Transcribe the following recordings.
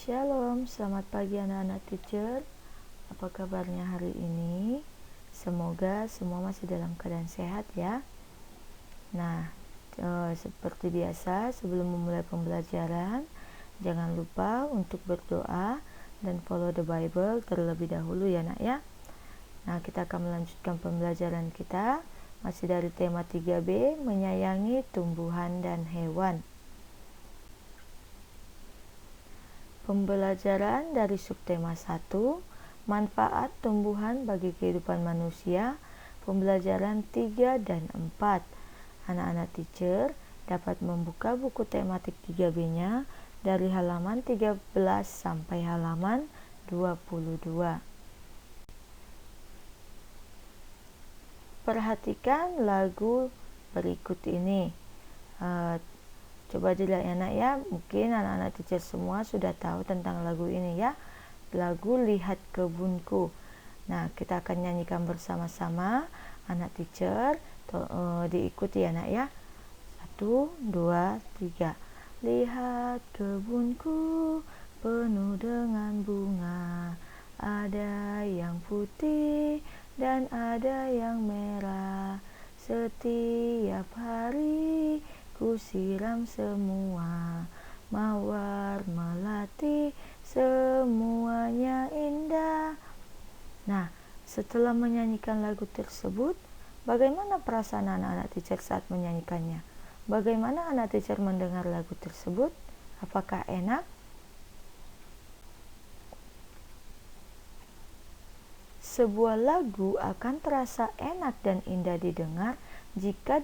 Shalom, selamat pagi anak-anak teacher. Apa kabarnya hari ini? Semoga semua masih dalam keadaan sehat ya. Nah, seperti biasa sebelum memulai pembelajaran, jangan lupa untuk berdoa dan follow the Bible terlebih dahulu ya nak ya. Nah, kita akan melanjutkan pembelajaran kita masih dari tema 3B, menyayangi tumbuhan dan hewan. Pembelajaran dari subtema 1, manfaat tumbuhan bagi kehidupan manusia, pembelajaran 3 dan 4. Anak-anak teacher dapat membuka buku tematik 3B-nya dari halaman 13 sampai halaman 22. Perhatikan lagu berikut ini. Coba dilihat ya nak ya, mungkin anak-anak teacher semua sudah tahu tentang lagu ini ya. Lagu Lihat Kebunku. Nah, kita akan nyanyikan bersama-sama anak teacher, diikuti ya nak ya. 1, 2, 3. Lihat kebunku penuh dengan bunga, ada yang putih dan ada yang merah. Setiap hari ku siram semua, mawar melati semuanya indah. Nah, setelah menyanyikan lagu tersebut, bagaimana perasaan anak-anak teacher saat menyanyikannya? Bagaimana anak teacher mendengar lagu tersebut? Apakah enak? Sebuah lagu akan terasa enak dan indah didengar jika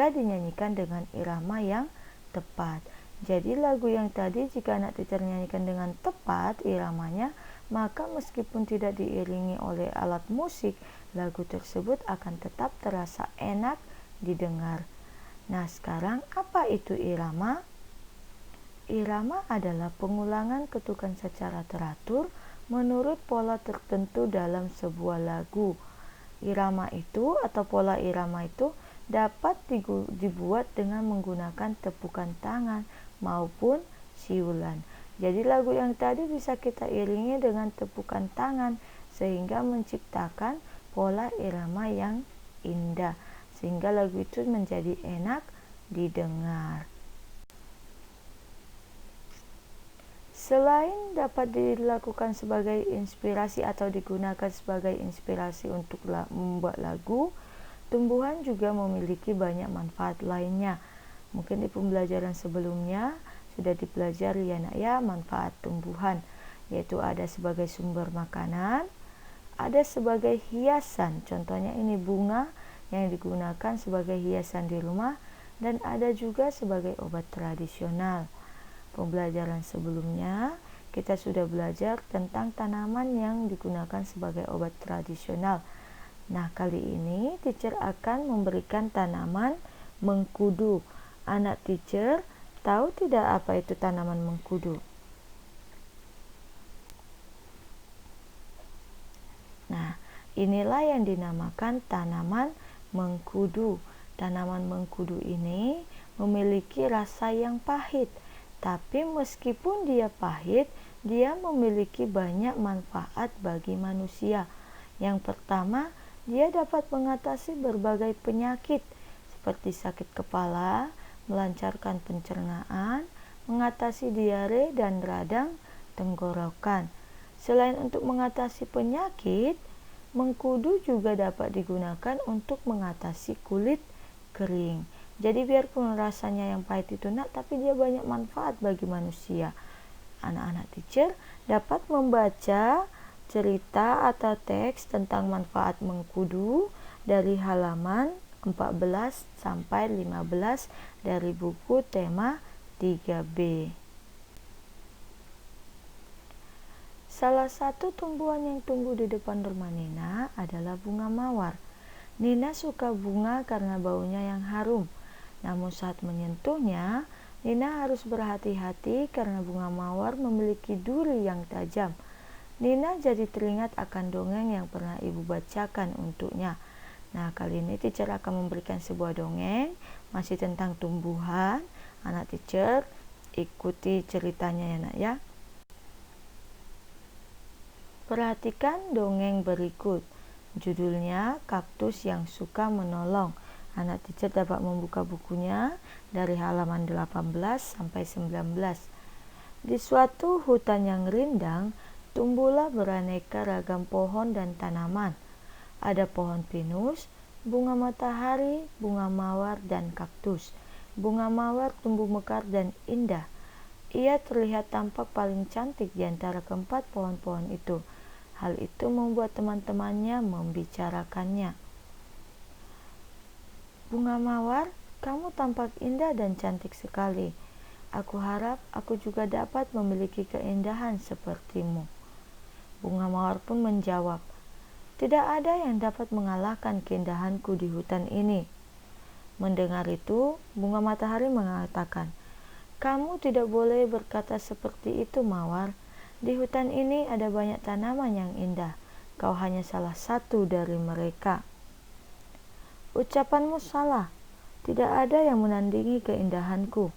dinyanyikan dengan irama yang tepat. Jadi lagu yang tadi jika anak teacher nyanyikan dengan tepat iramanya, maka meskipun tidak diiringi oleh alat musik, lagu tersebut akan tetap terasa enak didengar. Nah, sekarang apa itu irama? Irama adalah pengulangan ketukan secara teratur menurut pola tertentu dalam sebuah lagu. Irama itu atau pola irama itu dapat dibuat dengan menggunakan tepukan tangan maupun siulan. Jadi lagu yang tadi bisa kita iringi dengan tepukan tangan sehingga menciptakan pola irama yang indah, sehingga lagu itu menjadi enak didengar. Selain dapat dilakukan sebagai inspirasi atau digunakan sebagai inspirasi untuk membuat lagu, tumbuhan juga memiliki banyak manfaat lainnya. Mungkin di pembelajaran sebelumnya sudah dipelajari ya nak ya manfaat tumbuhan, yaitu ada sebagai sumber makanan, ada sebagai hiasan, contohnya ini bunga yang digunakan sebagai hiasan di rumah, dan ada juga sebagai obat tradisional. Pembelajaran sebelumnya kita sudah belajar tentang tanaman yang digunakan sebagai obat tradisional. Nah, kali ini teacher akan memberikan tanaman mengkudu. Anak teacher tahu tidak apa itu tanaman mengkudu? Nah, inilah yang dinamakan tanaman mengkudu. Tanaman mengkudu ini memiliki rasa yang pahit. Tapi meskipun dia pahit, dia memiliki banyak manfaat bagi manusia. Yang pertama, dia dapat mengatasi berbagai penyakit seperti sakit kepala, melancarkan pencernaan, mengatasi diare dan radang tenggorokan. Selain untuk mengatasi penyakit, mengkudu juga dapat digunakan untuk mengatasi kulit kering. Jadi biarpun rasanya yang pahit itu nak, tapi dia banyak manfaat bagi manusia. Anak-anak teacher dapat membaca cerita atau teks tentang manfaat mengkudu dari halaman 14 sampai 15 dari buku tema 3B. Salah satu tumbuhan yang tumbuh di depan rumah Nina adalah bunga mawar. Nina suka bunga karena baunya yang harum. Namun saat menyentuhnya, Nina harus berhati-hati karena bunga mawar memiliki duri yang tajam. Nina jadi teringat akan dongeng yang pernah ibu bacakan untuknya. Nah, kali ini teacher akan memberikan sebuah dongeng masih tentang tumbuhan. Anak teacher ikuti ceritanya ya nak ya. Perhatikan dongeng berikut. Judulnya Kaktus yang Suka Menolong. Anak teacher dapat membuka bukunya dari halaman 18 sampai 19. Di suatu hutan yang rindang, tumbuhlah beraneka ragam pohon dan tanaman. Ada pohon pinus, bunga matahari, bunga mawar, dan kaktus. Bunga mawar tumbuh mekar dan indah. Ia terlihat tampak paling cantik di antara keempat pohon-pohon itu. Hal itu membuat teman-temannya membicarakannya. Bunga mawar, kamu tampak indah dan cantik sekali. Aku harap aku juga dapat memiliki keindahan sepertimu. Bunga mawar pun menjawab, tidak ada yang dapat mengalahkan keindahanku di hutan ini. Mendengar itu, bunga matahari mengatakan, kamu tidak boleh berkata seperti itu, Mawar. Di hutan ini ada banyak tanaman yang indah. Kau hanya salah satu dari mereka. Ucapanmu salah. Tidak ada yang menandingi keindahanku.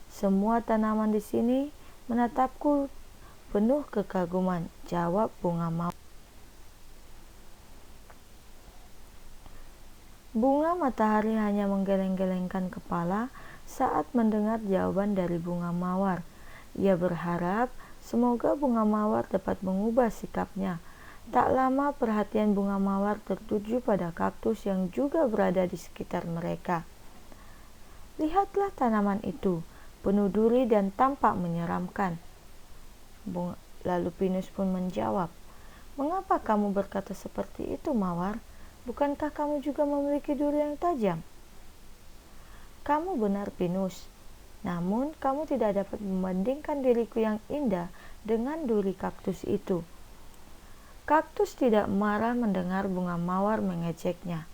Semua tanaman di sini menatapku penuh kekaguman, jawab bunga mawar. Bunga matahari hanya menggeleng-gelengkan kepala saat mendengar jawaban dari bunga mawar. Ia berharap semoga bunga mawar dapat mengubah sikapnya. Tak lama perhatian bunga mawar tertuju pada kaktus yang juga berada di sekitar mereka. Lihatlah tanaman itu, penuh duri dan tampak menyeramkan. Lalu pinus pun menjawab, mengapa kamu berkata seperti itu, Mawar? Bukankah kamu juga memiliki duri yang tajam? Kamu benar, Pinus. Namun, kamu tidak dapat membandingkan diriku yang indah dengan duri kaktus itu. Kaktus tidak marah mendengar bunga mawar mengejeknya.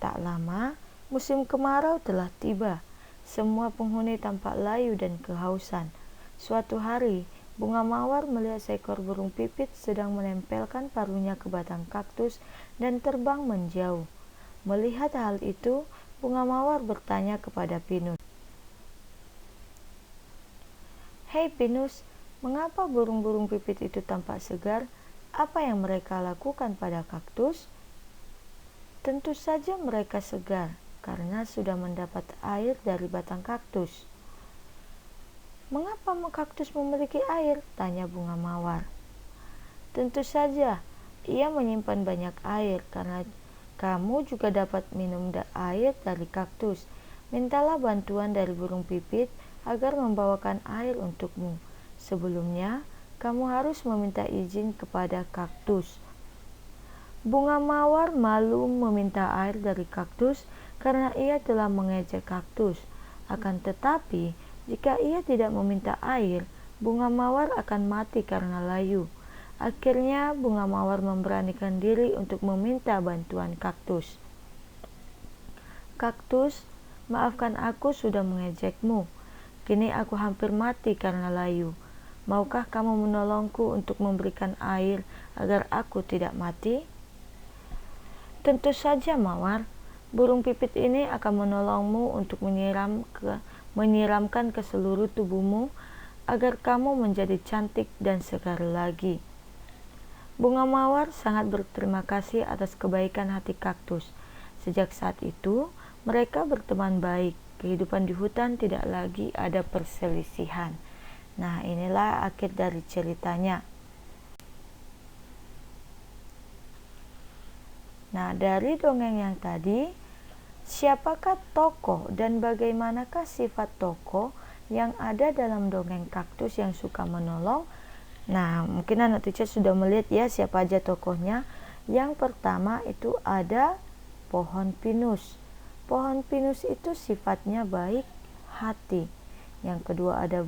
Tak lama, musim kemarau telah tiba. Semua penghuni tampak layu dan kehausan. Suatu hari, bunga mawar melihat seekor burung pipit sedang menempelkan paruhnya ke batang kaktus dan terbang menjauh. Melihat hal itu, bunga mawar bertanya kepada Pinus. Hei Pinus, mengapa burung-burung pipit itu tampak segar? Apa yang mereka lakukan pada kaktus? Tentu saja mereka segar, karena sudah mendapat air dari batang kaktus. Mengapa kaktus memiliki air? Tanya bunga mawar. Tentu saja, ia menyimpan banyak air karena kamu juga dapat minum air dari kaktus. Mintalah bantuan dari burung pipit agar membawakan air untukmu. Sebelumnya, kamu harus meminta izin kepada kaktus. Bunga mawar malu meminta air dari kaktus karena ia telah mengejek kaktus. Akan tetapi, jika ia tidak meminta air, bunga mawar akan mati karena layu. Akhirnya bunga mawar memberanikan diri untuk meminta bantuan kaktus. Kaktus, maafkan aku sudah mengejekmu. Kini aku hampir mati karena layu. Maukah kamu menolongku untuk memberikan air agar aku tidak mati? Tentu saja, Mawar. Burung pipit ini akan menolongmu untuk menyiramkan ke seluruh tubuhmu agar kamu menjadi cantik dan segar lagi. Bunga mawar sangat berterima kasih atas kebaikan hati kaktus. Sejak saat itu, mereka berteman baik. Kehidupan di hutan tidak lagi ada perselisihan. Nah, inilah akhir dari ceritanya. Nah, dari dongeng yang tadi, siapakah tokoh dan bagaimanakah sifat tokoh yang ada dalam dongeng kaktus yang suka menolong? Nah, mungkin anak teacher sudah melihat ya siapa aja tokohnya. Yang pertama itu ada pohon pinus. Pohon pinus itu sifatnya baik hati. Yang kedua ada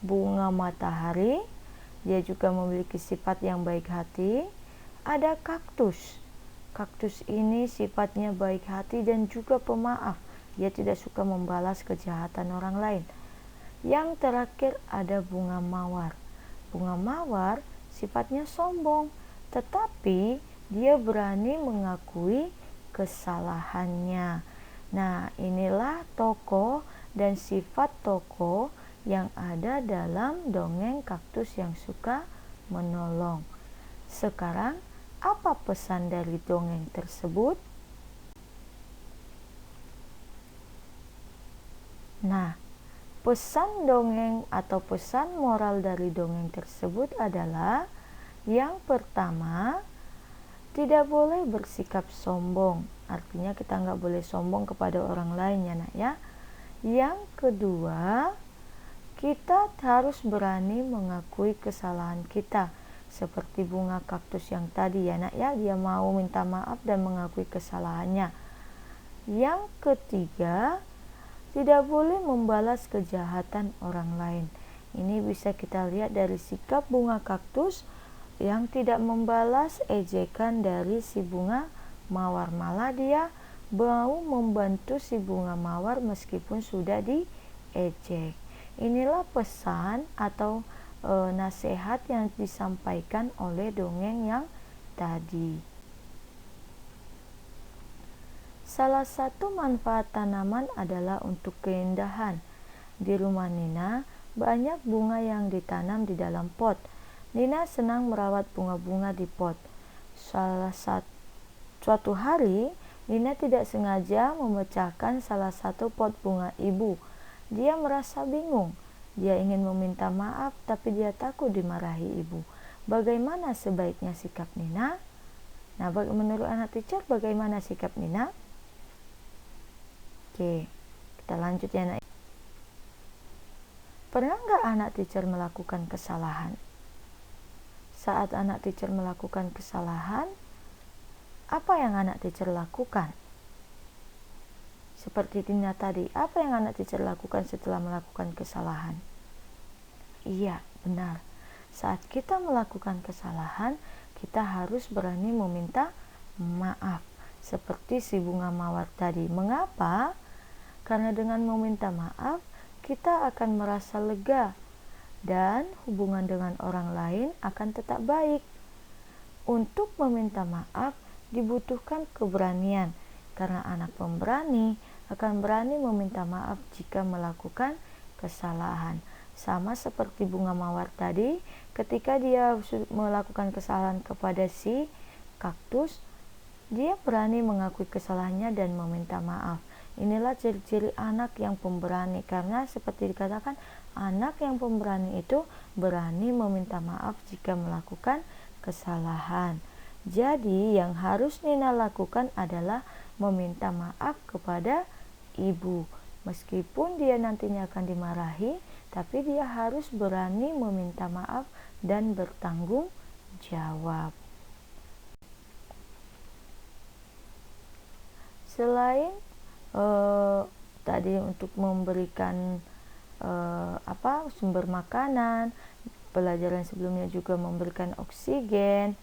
bunga matahari. Dia juga memiliki sifat yang baik hati. Ada kaktus. Kaktus ini sifatnya baik hati dan juga pemaaf. Dia tidak suka membalas kejahatan orang lain. Yang terakhir ada bunga mawar. Bunga mawar sifatnya sombong, tetapi dia berani mengakui kesalahannya. Nah, inilah tokoh dan sifat tokoh yang ada dalam dongeng kaktus yang suka menolong. Sekarang, apa pesan dari dongeng tersebut? Nah, pesan dongeng atau pesan moral dari dongeng tersebut adalah yang pertama, tidak boleh bersikap sombong. Artinya kita nggak boleh sombong kepada orang lain ya nak ya. Yang kedua, kita harus berani mengakui kesalahan kita. Seperti bunga kaktus yang tadi ya nak ya, dia mau minta maaf dan mengakui kesalahannya. Yang ketiga, tidak boleh membalas kejahatan orang lain. Ini bisa kita lihat dari sikap bunga kaktus yang tidak membalas ejekan dari si bunga mawar, malah dia mau membantu si bunga mawar meskipun sudah diejek. Inilah pesan atau nasihat yang disampaikan oleh dongeng yang tadi. Salah satu manfaat tanaman adalah untuk keindahan. Di rumah Nina banyak bunga yang ditanam di dalam pot. Nina senang merawat bunga-bunga di pot. Suatu hari, Nina tidak sengaja memecahkan salah satu pot bunga ibu. Dia merasa bingung. Dia ingin meminta maaf, tapi dia takut dimarahi ibu. Bagaimana sebaiknya sikap Nina? Nah, menurut anak teacher, bagaimana sikap Nina? Oke, kita lanjut ya anak. Pernah nggak anak teacher melakukan kesalahan? Saat anak teacher melakukan kesalahan, apa yang anak teacher lakukan? Seperti Tina tadi, apa yang anak teacher lakukan setelah melakukan kesalahan? Iya, benar. Saat kita melakukan kesalahan, kita harus berani meminta maaf. Seperti si bunga mawar tadi. Mengapa? Karena dengan meminta maaf, kita akan merasa lega dan hubungan dengan orang lain akan tetap baik. Untuk meminta maaf dibutuhkan keberanian, karena anak pemberani akan berani meminta maaf jika melakukan kesalahan. Sama seperti bunga mawar tadi, ketika dia melakukan kesalahan kepada si kaktus, dia berani mengakui kesalahannya dan meminta maaf. Inilah ciri-ciri anak yang pemberani, karena seperti dikatakan, anak yang pemberani itu berani meminta maaf jika melakukan kesalahan. Jadi yang harus Nina lakukan adalah meminta maaf kepada ibu. Meskipun dia nantinya akan dimarahi, tapi dia harus berani meminta maaf dan bertanggung jawab. Selain tadi untuk memberikan sumber makanan, pelajaran sebelumnya juga memberikan oksigen,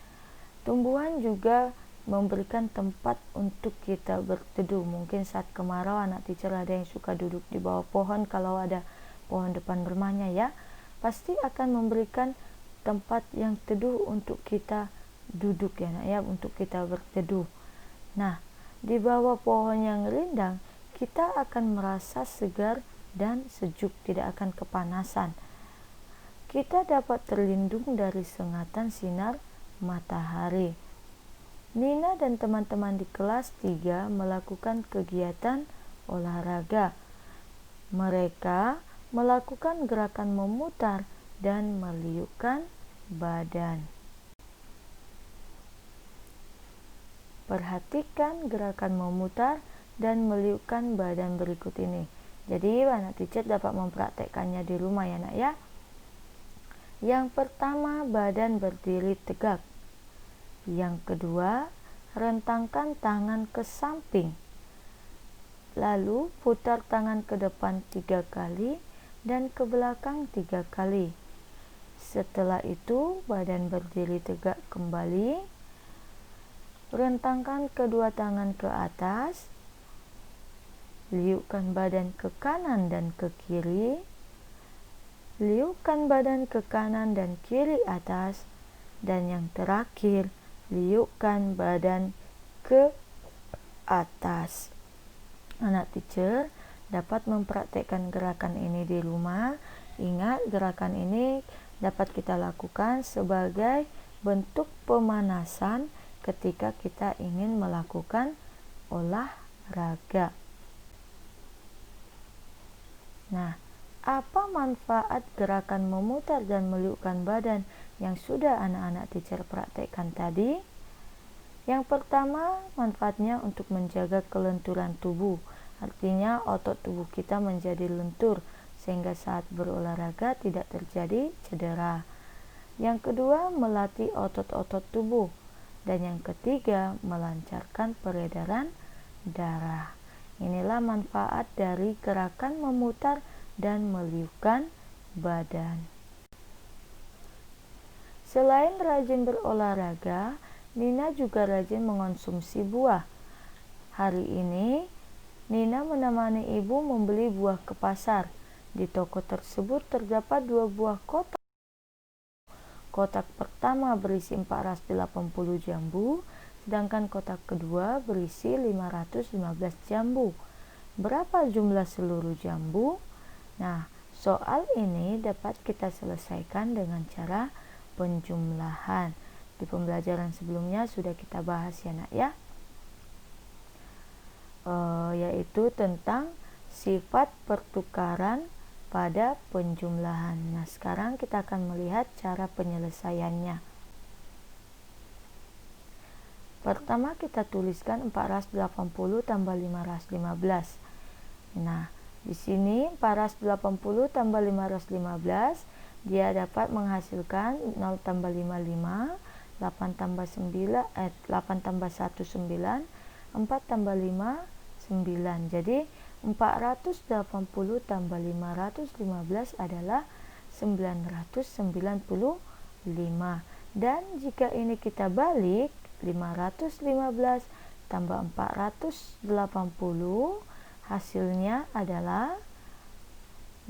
tumbuhan juga memberikan tempat untuk kita berteduh. Mungkin saat kemarau anak teacher ada yang suka duduk di bawah pohon, kalau ada pohon depan rumahnya ya, pasti akan memberikan tempat yang teduh untuk kita duduk ya, untuk kita berteduh. Nah, di bawah pohon yang rindang kita akan merasa segar dan sejuk, tidak akan kepanasan. Kita dapat terlindung dari sengatan sinar matahari. Nina dan teman-teman di kelas 3 melakukan kegiatan olahraga. Mereka melakukan gerakan memutar dan meliukkan badan. Perhatikan gerakan memutar dan meliukkan badan berikut ini. Jadi anak teacher dapat mempraktekkannya di rumah ya nak ya. Yang pertama, badan berdiri tegak. Yang kedua, rentangkan tangan ke samping. Lalu putar tangan ke depan 3 kali dan ke belakang 3 kali. Setelah itu badan berdiri tegak kembali. Rentangkan kedua tangan ke atas. Liukkan badan ke kanan dan ke kiri. Liukkan badan ke kanan dan kiri atas. Dan yang terakhir, liukkan badan ke atas. Anak teacher dapat mempraktekkan gerakan ini di rumah. Ingat, gerakan ini dapat kita lakukan sebagai bentuk pemanasan ketika kita ingin melakukan olahraga. Nah, apa manfaat gerakan memutar dan meliukkan badan yang sudah anak-anak teacher praktekkan tadi? Yang pertama, manfaatnya untuk menjaga kelenturan tubuh. Artinya otot tubuh kita menjadi lentur sehingga saat berolahraga tidak terjadi cedera. Yang kedua, melatih otot-otot tubuh. Dan yang ketiga, melancarkan peredaran darah. Inilah manfaat dari gerakan memutar dan meliukkan badan. Selain rajin berolahraga, Nina juga rajin mengonsumsi buah. Hari ini, Nina menemani ibu membeli buah ke pasar. Di toko tersebut terdapat 2 buah kotak. Kotak pertama berisi 480 jambu, sedangkan kotak kedua berisi 515 jambu. Berapa jumlah seluruh jambu? Nah, soal ini dapat kita selesaikan dengan cara penjumlahan. Di pembelajaran sebelumnya sudah kita bahas ya nak ya, yaitu tentang sifat pertukaran pada penjumlahan. Nah, sekarang kita akan melihat cara penyelesaiannya. Pertama kita tuliskan 480 tambah 515. Nah, di sini 480 tambah 515 dia dapat menghasilkan 0 tambah 55, 8 tambah 9, 8 tambah 1 9, 4 tambah 5 9. Jadi 480 tambah 515 adalah 995. Dan jika ini kita balik, 515 tambah 480 hasilnya adalah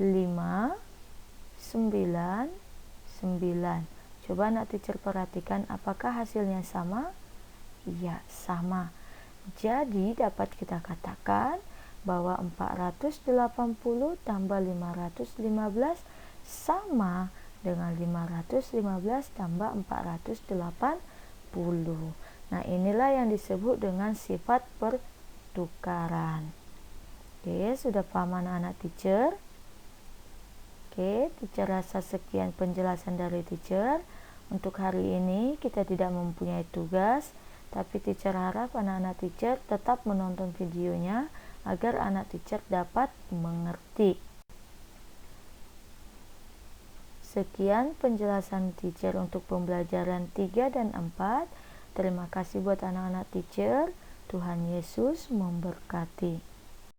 599. Coba nak teacher perhatikan apakah hasilnya sama? Iya, sama. Jadi dapat kita katakan bahwa 480 tambah 515 sama dengan 515 tambah 480. Nah, inilah yang disebut dengan sifat pertukaran. Oke, sudah paham anak-anak teacher? Oke, teacher rasa sekian penjelasan dari teacher. Untuk hari ini kita tidak mempunyai tugas, tapi teacher harap anak-anak teacher tetap menonton videonya agar anak teacher dapat mengerti. Sekian penjelasan teacher untuk pembelajaran 3 dan 4. Terima kasih buat anak-anak teacher. Tuhan Yesus memberkati.